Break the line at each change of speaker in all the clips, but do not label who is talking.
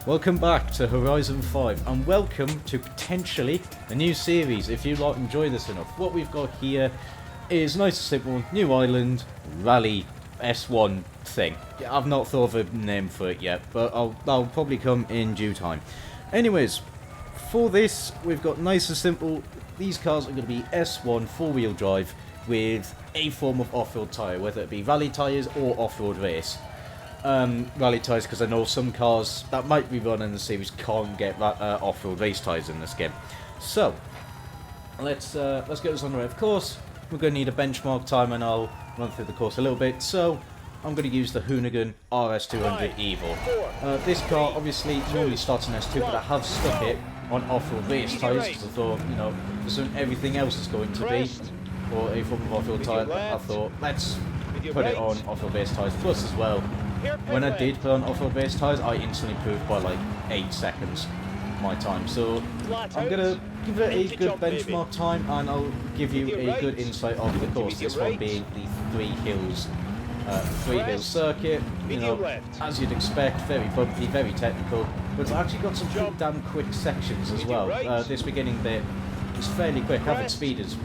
Welcome back to Horizon 5 and welcome to potentially a new series if you like enjoy this enough. What we've got here is nice and simple, new island, rally, S1 thing. I've not thought of a name for it yet, but I'll probably come in due time. Anyways, for this we've got nice and simple, these cars are going to be S1 4-wheel drive with a form of off-road tyre, whether it be rally tyres or off-road race. Rally tyres, because I know some cars that might be run in the series can't get off-road race tyres in this game. So let's get this on the way. Of course, we're going to need a benchmark time, and I'll run through the course a little bit. So I'm going to use the Hoonigan RS200 Evo. This car obviously normally starts in S2, but I have stuck it on off-road race tyres because I thought, you know, everything else is going to be, or a form of off-road tyre. I thought let's put it on off-road race tyres. Plus as well, when I did put on off-road race tyres, I instantly improved by like 8 seconds my time. So I'm going to give it a good benchmark time, and I'll give you a good insight of the course. This one being the three hills circuit. You know, as you'd expect, very bumpy, very technical, but it's actually got some pretty damn quick sections as well. This beginning bit is fairly quick. Average speed has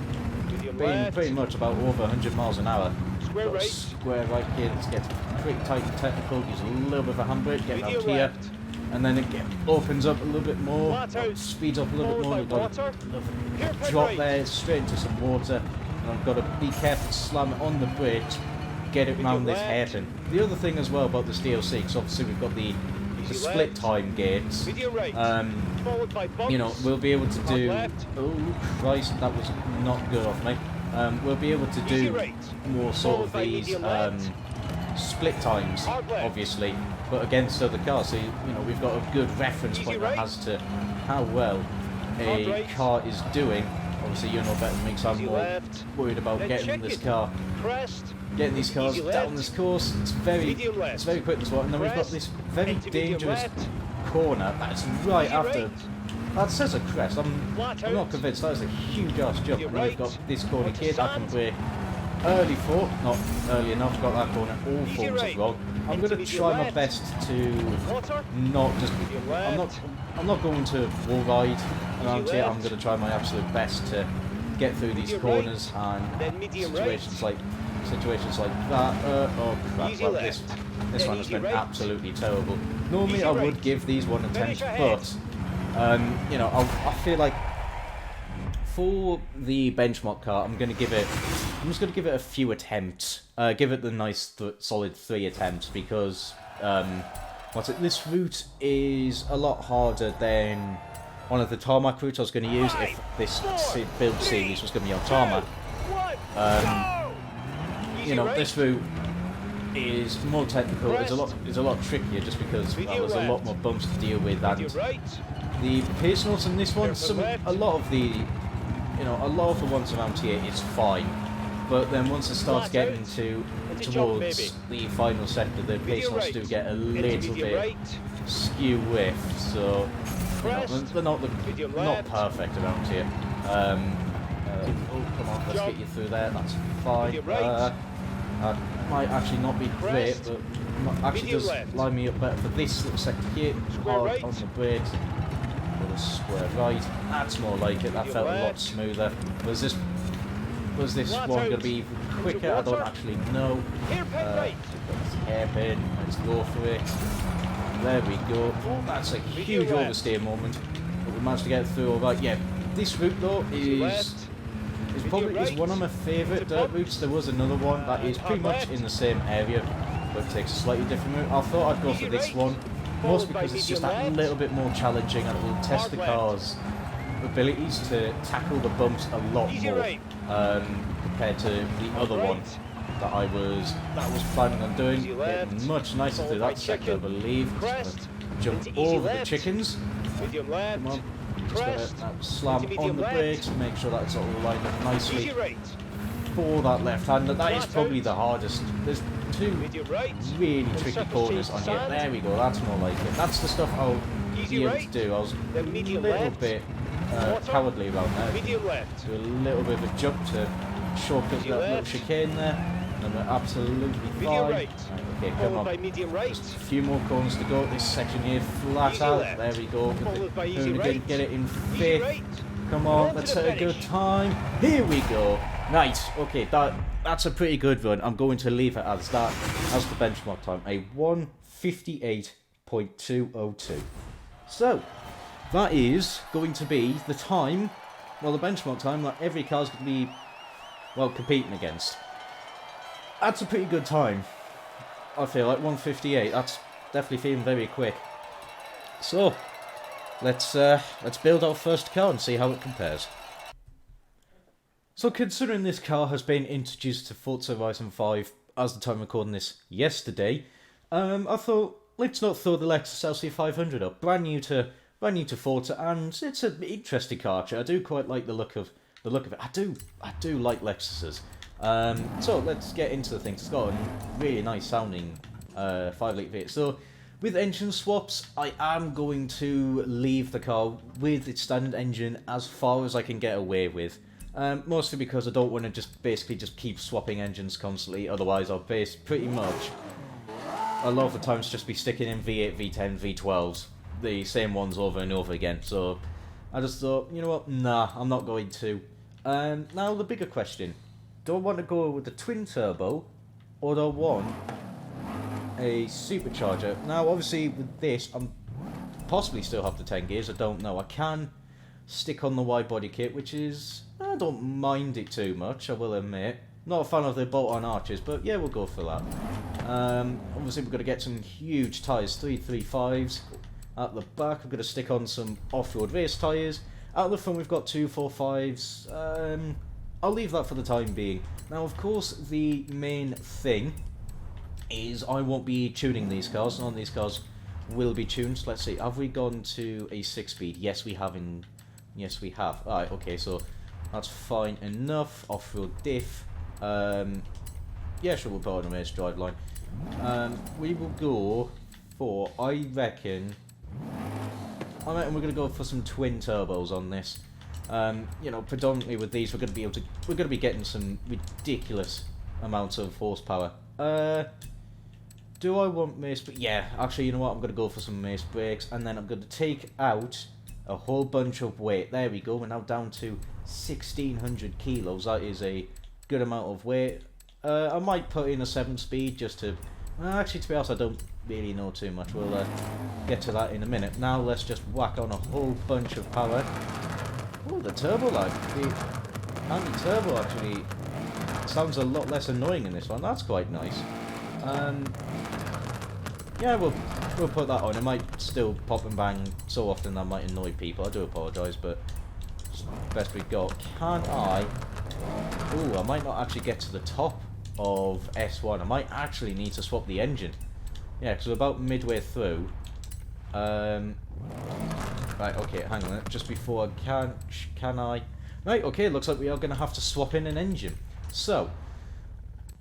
been pretty much about over 100 miles an hour. Got a square right here, let's get pretty tight and technical, use a little bit of a handbrake, get around here, and then it opens up a little bit more, speeds up a little bit more, you've got a drop there, straight into some water, and I've got to be careful to slam it on the brakes, get it round this hairpin. The other thing as well about this DLC, because obviously we've got the split time gates, you know, we'll be able to do, oh Christ, that was not good off me. We'll be able to do more sort of these split times, obviously, but against other cars. So, you know, we've got a good reference point as to how well a car is doing. Obviously, you know better than me, because I'm more worried about getting these cars down this course. It's very quick as well. And then we've got this very dangerous corner that's right after. That says a crest. I'm not convinced. That is a huge ass jump. And then we've got this corner here that I can brake early for, not early enough. Got that corner all forms of wrong. I'm going to try my best to not just. I'm not going to wall ride around here. I'm going to try my absolute best to get through these corners and situations like that. Oh crap! Well, this one has been absolutely terrible. Normally I would give these one attempt, but. You know, I feel like for the benchmark car, I'm just going to give it a few attempts. Give it the nice solid 3 attempts, because this route is a lot harder than one of the tarmac routes I was going to use if this build series was going to be on tarmac. You know, this route is more technical. It's a lot trickier, just because there's a lot more bumps to deal with, and the pace notes in this one, a lot of the ones around here is fine, but then once it starts getting towards the final sector, the pace notes do get a little bit skew with. So you know, they're not perfect around here. Oh come on, let's get you through there. That's fine. That might actually not be great, but actually does line me up better for this little sector here. Hard on the brakes. Square right. That's more like it. That felt a lot smoother. Was this one going to be even quicker? I don't actually know. Hairpin. Let's go for it. There we go. Oh, that's a huge oversteer moment, but we managed to get through all right. Yeah, this route though is probably one of my favourite dirt routes. There was another one that is pretty much in the same area, but it takes a slightly different route. I thought I'd go for this one. Mostly because it's just that little bit more challenging, and it will test the car's abilities to tackle the bumps a lot more compared to the other one that I was planning on doing. Getting much nicer through that sector, I believe. Just jump over the chickens. Come on, just gotta slam on the brakes and make sure that it's all lined up nicely for that left-hander. That is probably the hardest. There's 2 really tricky corners on here. There we go, that's more like it. That's the stuff I'll be able to do. I was a little bit cowardly around there. Do a little bit of a jump to shortcut that little chicane there. and we're absolutely
Medium
fine.
right.
Right, okay, come
Followed
on.
by medium right.
Just a few more corners to go. This section here, flat
Easy
out.
left.
There we go.
Followed by easy
Hoonigan,
right.
get it in
Easy
fifth.
right.
Come
And
on,
to
let's
the
hit a good
finish.
time. Here we go. Nice. Okay, that's a pretty good run. I'm going to leave it as that as the benchmark time. A 1:58.202. So, that is going to be the time, well, the benchmark time that every car's going to be, well, competing against. That's a pretty good time. I feel like 1:58. That's definitely feeling very quick. So, let's build our first car and see how it compares. So, considering this car has been introduced to Forza Horizon 5 as the time recording this yesterday, I thought let's not throw the Lexus LC500 up. Brand new to Forza, and it's an interesting car. Actually, I do quite like the look of it. I do like Lexuses. So let's get into the things. It's got a really nice sounding 5-litre V8. So with engine swaps, I am going to leave the car with its standard engine as far as I can get away with. Mostly because I don't want to just keep swapping engines constantly. Otherwise, I'll pretty much a lot of the times just be sticking in V8, V10, V12s, the same ones over and over again. So I just thought, you know what? Nah, I'm not going to. Now the bigger question: do I want to go with the twin turbo, or do I want a supercharger? Now, obviously, with this, I'm possibly still have the 10 gears. I don't know. I can stick on the wide body kit, which is, I don't mind it too much, I will admit. Not a fan of the bolt-on arches, but yeah, we'll go for that. Obviously, we're going to get some huge tyres, 335s. At the back, I'm going to stick on some off-road race tyres. Out the front, we've got 245s. I'll leave that for the time being. Now, of course, the main thing is I won't be tuning these cars. None of these cars will be tuned. Let's see, have we gone to a 6-speed? Yes, we have. Yes, we have. Alright, okay, so that's fine enough. Off-road diff. Yeah, sure, we'll put on a race driveline. We will go for, I reckon we're going to go for some twin turbos on this. You know, predominantly with these, we're going to be getting some ridiculous amounts of horsepower. Do I want mace? But yeah, actually, you know what? I'm going to go for some mace brakes, and then I'm going to take out a whole bunch of weight. There we go. We're now down to 1,600 kilos. That is a good amount of weight. I might put in a 7-speed just to. Actually, to be honest, I don't really know too much. We'll get to that in a minute. Now let's just whack on a whole bunch of power. Oh, the turbo lag. The anti-turbo actually sounds a lot less annoying in this one. That's quite nice. Yeah, we'll put that on. It might still pop and bang so often that might annoy people. I do apologise, but it's the best we've got. Can I? Ooh, I might not actually get to the top of S1. I might actually need to swap the engine. Yeah, because we're about midway through. Right, okay, hang on. Just before I can I? Right, okay, looks like we are going to have to swap in an engine. So,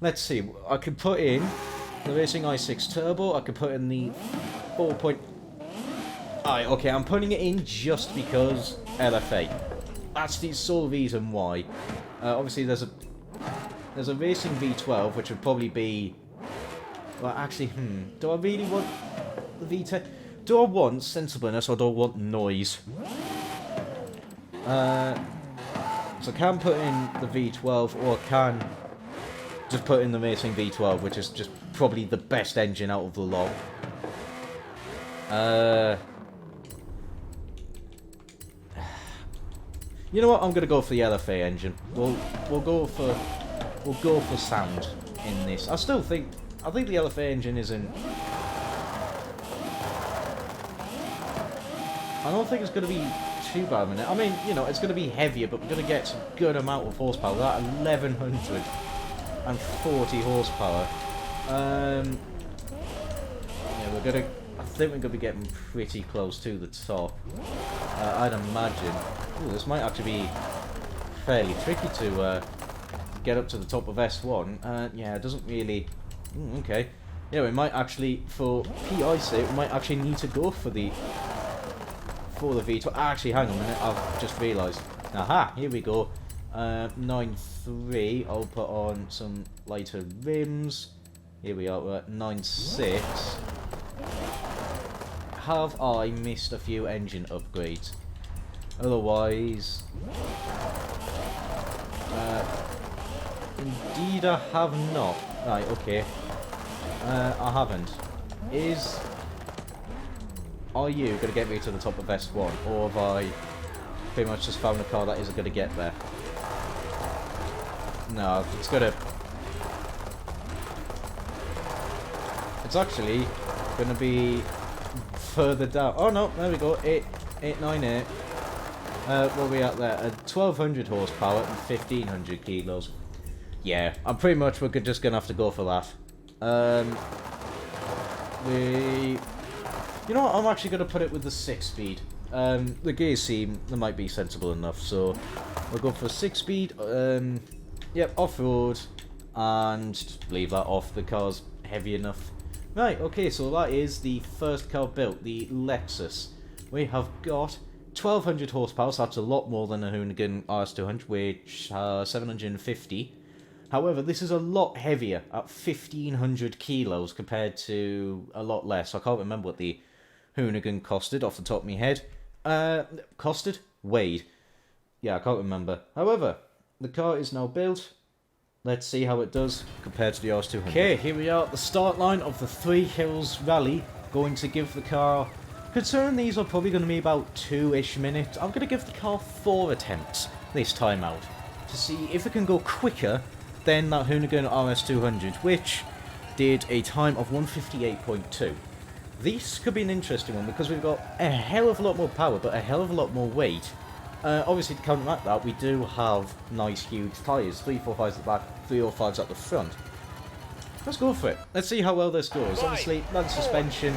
let's see. I could put in the Racing i6 Turbo. I could put in the 4. Alright, okay, I'm putting it in just because LFA. That's the sole reason why. Obviously, there's a Racing V12, which would probably be. Well, actually, do I really want the V10? Do I want sensibleness or do I want noise? So I can put in the V12, or I can just put in the Racing V12, which is just probably the best engine out of the lot. You know what? I'm gonna go for the LFA engine. We'll go for sound in this. I think the LFA engine isn't. I don't think it's gonna be too bad in it. I mean, you know, it's gonna be heavier, but we're gonna get some good amount of horsepower. That 1140 horsepower. Yeah, I think we're gonna be getting pretty close to the top. I'd imagine. Ooh, this might actually be fairly tricky to get up to the top of S1. Yeah, it doesn't really. Okay. Yeah, we might actually, for PI sake, we might actually need to go for the V12. Actually, hang on a minute. I've just realised. Aha, here we go. 9.3. I'll put on some lighter rims. Here we are, we're at 9.6. Have I missed a few engine upgrades? Otherwise, indeed I have not. Right, okay. I haven't. Are you going to get me to the top of S1, or have I pretty much just found a car that isn't going to get there? No, it's going to... It's actually going to be further down. Oh no, there we go. 898. What are we at there? 1200 horsepower and 1500 kilos. Yeah, I'm pretty much we're just going to have to go for that. You know what, I'm actually going to put it with the 6-speed. The gears seem, they might be sensible enough, so we'll go for 6-speed. Yep, off-road, and just leave that off, the car's heavy enough. Right, okay, so that is the first car built, the Lexus. We have got 1200 horsepower, so that's a lot more than a Hoonigan RS200, which has 750. However, this is a lot heavier at 1500 kilos compared to a lot less. I can't remember what the Hoonigan costed off the top of my head. Costed? Weighed. Yeah, I can't remember. However, the car is now built. Let's see how it does compared to the RS200. Okay, here we are at the start line of the Three Hills Rally. Going to give the car... Considering these are probably going to be about 2-ish minutes, I'm going to give the car 4 attempts this time out. To see if it can go quicker than that Hoonigan RS200, which did a time of 158.2. This could be an interesting one because we've got a hell of a lot more power, but a hell of a lot more weight. Obviously, to counteract that, we do have nice, huge tyres. 345s at the back, 305s at the front. Let's go for it. Let's see how well this goes. Obviously, that's suspension,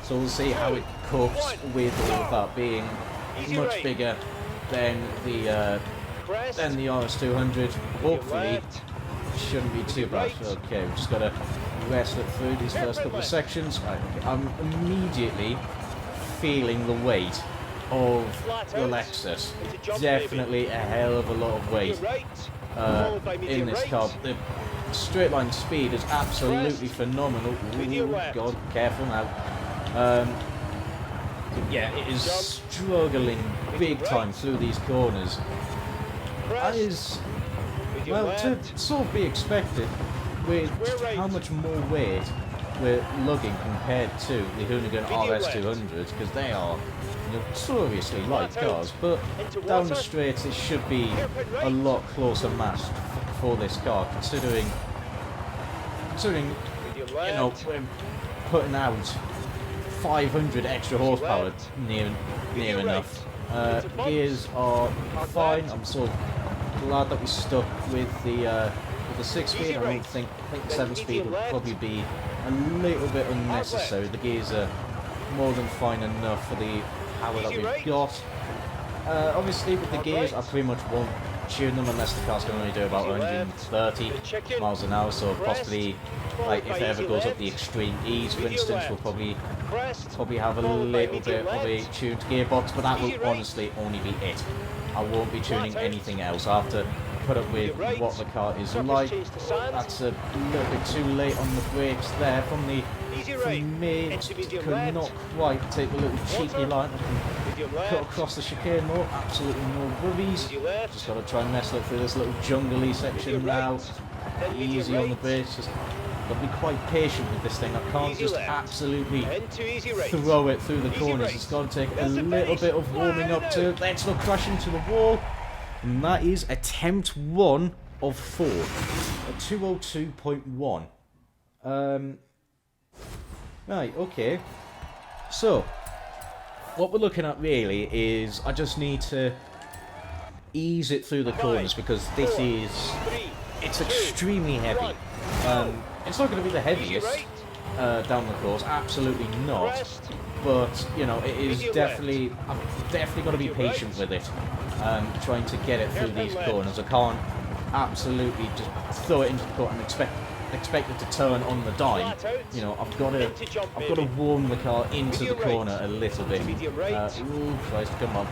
so we'll see how it copes with all of that being much bigger than the RS200. Hopefully, it shouldn't be too bad. Okay, we've just got to wrestle it through these first couple of sections. Right, okay. I'm immediately feeling the weight of the Lexus. Definitely a hell of a lot of weight in this car. The straight line speed is absolutely phenomenal. Ooh, God, careful now. Yeah, it is struggling big time through these corners. That is, well, to sort of be expected with how much more weight we're lugging compared to the Hoonigan RS200s, because they are notoriously light cars, but down the straights it should be a lot closer massed for this car, considering you know, we're putting out 500 extra horsepower near enough. Gears are fine. I'm so glad that we stuck with the 6-speed. I think the 7-speed would probably be a little bit unnecessary. The gears are more than fine enough for the power that we've got. Obviously, with the gears, I pretty much won't tune them unless the car's going to only do about 130 miles an hour. So possibly, like if it ever goes up the extreme E's, for instance, we'll probably have a little bit of a tuned gearbox, but that will honestly only be it. I won't be tuning anything else. I have to put up with what the car is like. That's a little bit too late on the brakes there from me. Could not quite take a little cheeky line. I can cut across the chicane more, absolutely no worries. Just got to try and nestle it through this little jungly section now. Easy on the brakes. Just got to be quite patient with this thing. I can't just absolutely throw it through the corners. It's got to take a little bit of warming up to it. Let's not crash into the wall. And that is attempt 1 of 4 at 202.1. Right, okay. So, what we're looking at really is I just need to ease it through the corners because this is... it's extremely heavy. It's not going to be the heaviest down the course, absolutely not. But, you know, it is definitely... I'm definitely going to be patient with it. Trying to get it through these corners. I can't absolutely just throw it into the corner and expect it to turn on the dime. You know, I've got to warm the car into the corner a little bit. Ooh, Christ, come on.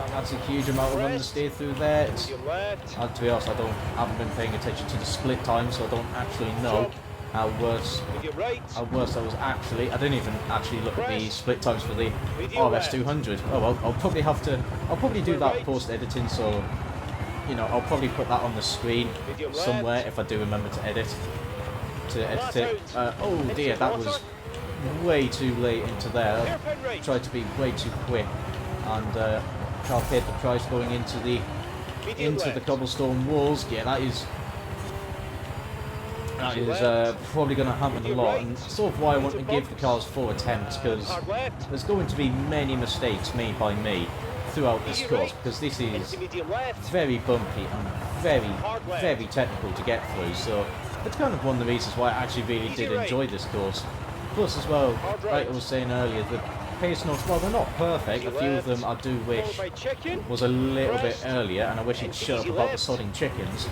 That's a huge amount of understeer through there.
Medium left.
To be honest, haven't been paying attention to the split time, so I don't actually know how worse
Medium right.
that was actually. I didn't even actually look at the split times for the
Medium
RS200. Oh well, I'll probably do that post editing, so you know, I'll probably put that on the screen somewhere if I do remember to edit it. Oh dear, that was way too late into there. I tried to be way too quick, and car paid the price going into the cobblestone walls. Yeah, that is probably going to happen a lot, and sort of why I want to give the cars 4 attempts, because there's going to be many mistakes made by me throughout this course, because this is very bumpy and very technical to get through, so it's kind of one of the reasons why I actually really did enjoy this course. Plus as well, like I was saying earlier, the pace notes, while they're not perfect, a few of them I do wish was a little bit earlier, and I wish he'd shut up about the sodding chickens.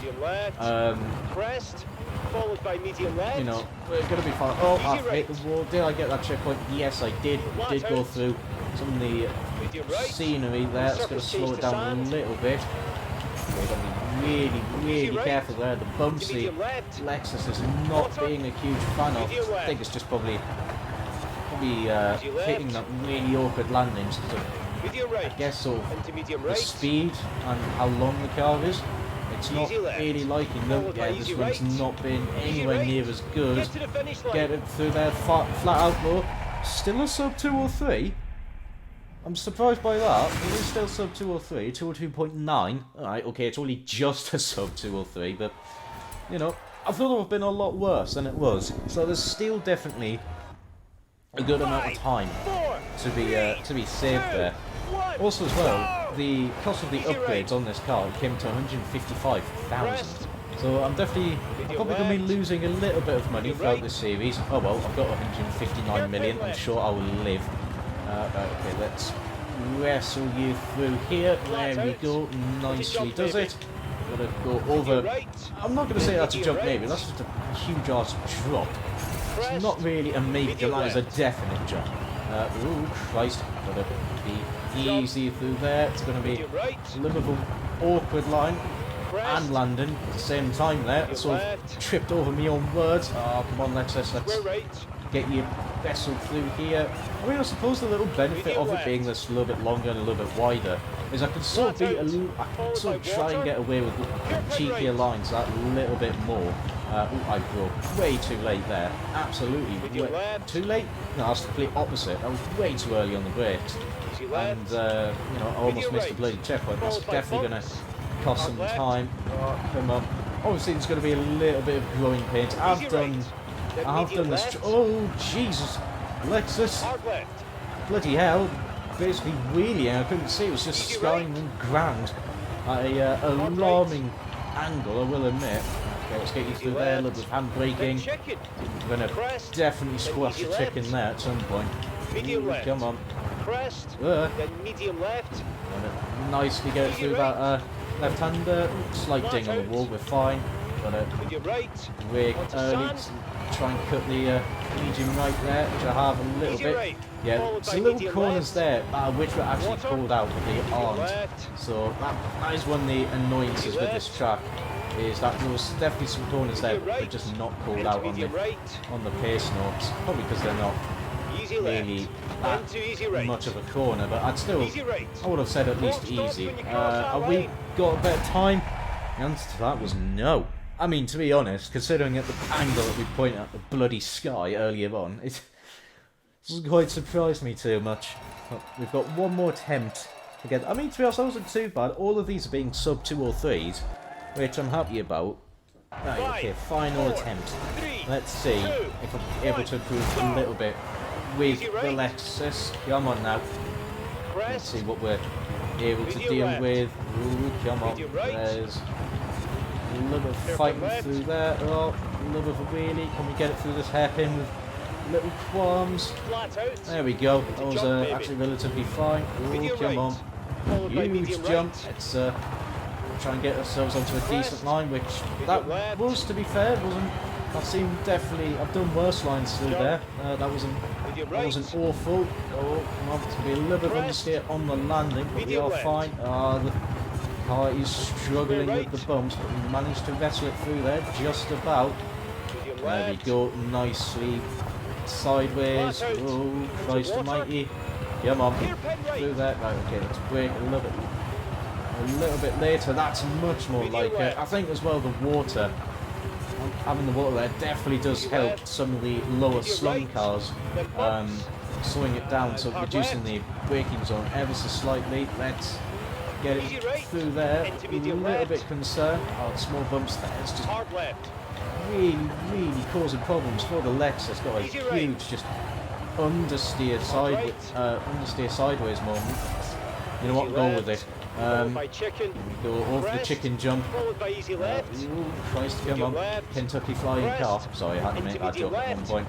Followed by medium left.
You know, we're going to be fine. Oh, I've hit the wall. Did I get that checkpoint? Yes, I did. We did go through some of the scenery there. It's going to slow it down a little bit. We're going to be really careful there. The bumps the Lexus is not being a huge fan of. I think it's just probably hitting that really awkward landings. So I guess sort of the speed and how long the car is. It's not really liking them. Yeah, this one's not been anywhere near as good. Get it through there, flat out though. Still a sub 203. I'm surprised by that. It is still sub 203, 202.9. Alright, okay, it's only just a sub 203, but you know, I thought it would have been a lot worse than it was. So there's still definitely a good amount of time to be saved there. Also as well, the cost of the upgrades on this car came to 155,000. So I'm probably going to be losing a little bit of money throughout this series. Oh well, I've got 159 million. I'm sure I will live. Okay, let's wrestle you through here. There we go. Nicely does it. Gotta go over. I'm not going to say that's a jump maybe. That's just a huge ass drop. It's not really a maybe. That is a definite jump. Ooh, Christ. Gotta be easy through there. It's going to be a little bit of an awkward line and landing at the same time there. It sort of tripped over me on words. Oh, come on, let's get your vessel through here. I mean, I suppose the little benefit of it being this a little bit longer and a little bit wider is I can sort of try and get away with cheekier lines that little bit more. I broke way too late there. Absolutely too late? No, that's the complete opposite. I was way too early on the brakes. And, you know, I almost missed the bloody checkpoint. That's definitely going to cost some time. Oh, come on. Obviously, there's going to be a little bit of growing pains. I've done this. Oh, Jesus. Lexus. Bloody hell. Basically wheeling. I couldn't see. It was just skying and grand. At a alarming angle, I will admit. Okay, let's get you through there. A little bit of hand braking. I'm going to definitely squash the chicken there at some point. Ooh, come on.
Then medium left.
Nicely get through that left-hander. Slight ding on the wall, we're fine. Gotta brake early, try and cut the medium right there, which I have a little bit. Yeah, there's little corners there, which were actually pulled out, but they aren't. So that is one of the annoyances with this track, is that there was definitely some corners there, but they're just not pulled out on the pace notes. Probably because they're not really that much of a corner, but I would have said at least easy. Have we got a better time? The answer to that was no. I mean, to be honest, considering at the angle that we point at the bloody sky earlier on, it doesn't quite surprise me too much. But we've got one more attempt to get. I mean, to be honest, that wasn't too bad. All of these are being sub 203s, which I'm happy about. Right, okay, final attempt. Let's see if I'm able to improve a little bit with the Lexus. Come on now. Let's see what we're able to deal with. Ooh, come on. There's a little bit of fighting through there. Oh, a little bit of a wheelie. Can we get it through this hairpin with little qualms? There we go. That was actually relatively fine. Ooh, come on. Huge jump. Let's try and get ourselves onto a decent line, which that was, to be fair, wasn't I've seen definitely. I've done worse lines through there. That wasn't awful. Oh, come on, it's gonna be a little bit of understeer on the landing, but we are fine. The car is struggling with the bumps, but we managed to wrestle it through there just about. There we go, nicely sideways. Oh, Christ almighty! Come on, through there. Right, okay, let's brake a little bit later. That's much more like it. I think as well the water. Having the water there definitely does help some of the lower slung cars, slowing it down, so reducing the braking zone ever so slightly. Let's get it through there. A little bit concerned. Oh, small bumps there. It's just really causing problems for the Lexus. Got a huge just understeer sideways moment. You know what? Go with it. Go over the chicken jump. Ooh, Christ, come on. Kentucky flying car. Sorry, I had to make that joke at one point.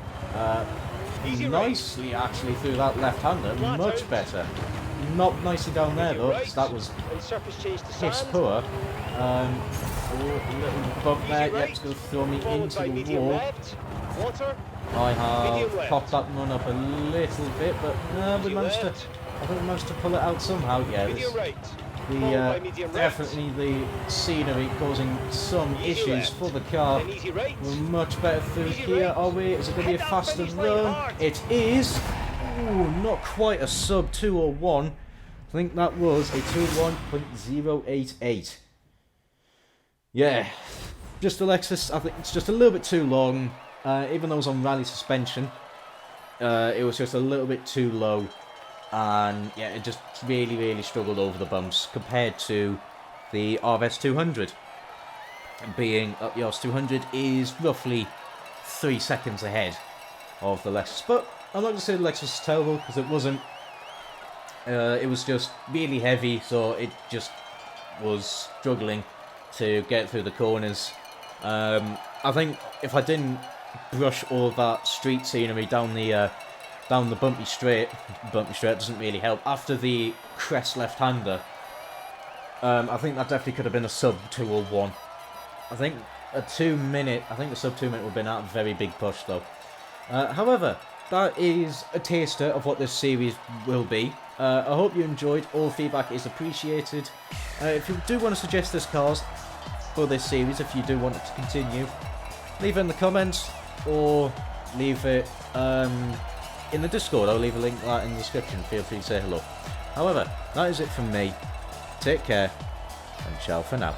Nicely actually through that left-hander. Much better. Not nicely down there though, because that was piss poor. Little bump there. Yep, it's going to throw me into the wall. I have popped that one up a little bit, but I think we managed to pull it out somehow. Yeah, definitely the scenery causing some issues for the car. We're much better through here, are we? Is it going to be a faster run? It is. Ooh, not quite a sub 201. I think that was a 201.088. Yeah, just the Lexus. I think it's just a little bit too long. Even though it was on rally suspension, it was just a little bit too low. And yeah, it just really struggled over the bumps compared to the RS200. Being up, the RS200 is roughly 3 seconds ahead of the Lexus. But I'm not going to say the Lexus is terrible, because it wasn't. It was just really heavy, so it just was struggling to get through the corners. I think if I didn't brush all of that street scenery down the bumpy straight doesn't really help. After the crest left-hander, I think that definitely could have been a sub 201. I think the sub 2 minute would have been a very big push though. However, that is a taster of what this series will be. I hope you enjoyed. All feedback is appreciated. If you do want to suggest this cars for this series, if you do want it to continue, leave it in the comments or leave it in the Discord. I'll leave a link to that in the description. Feel free to say hello. However, that is it from me. Take care and ciao for now.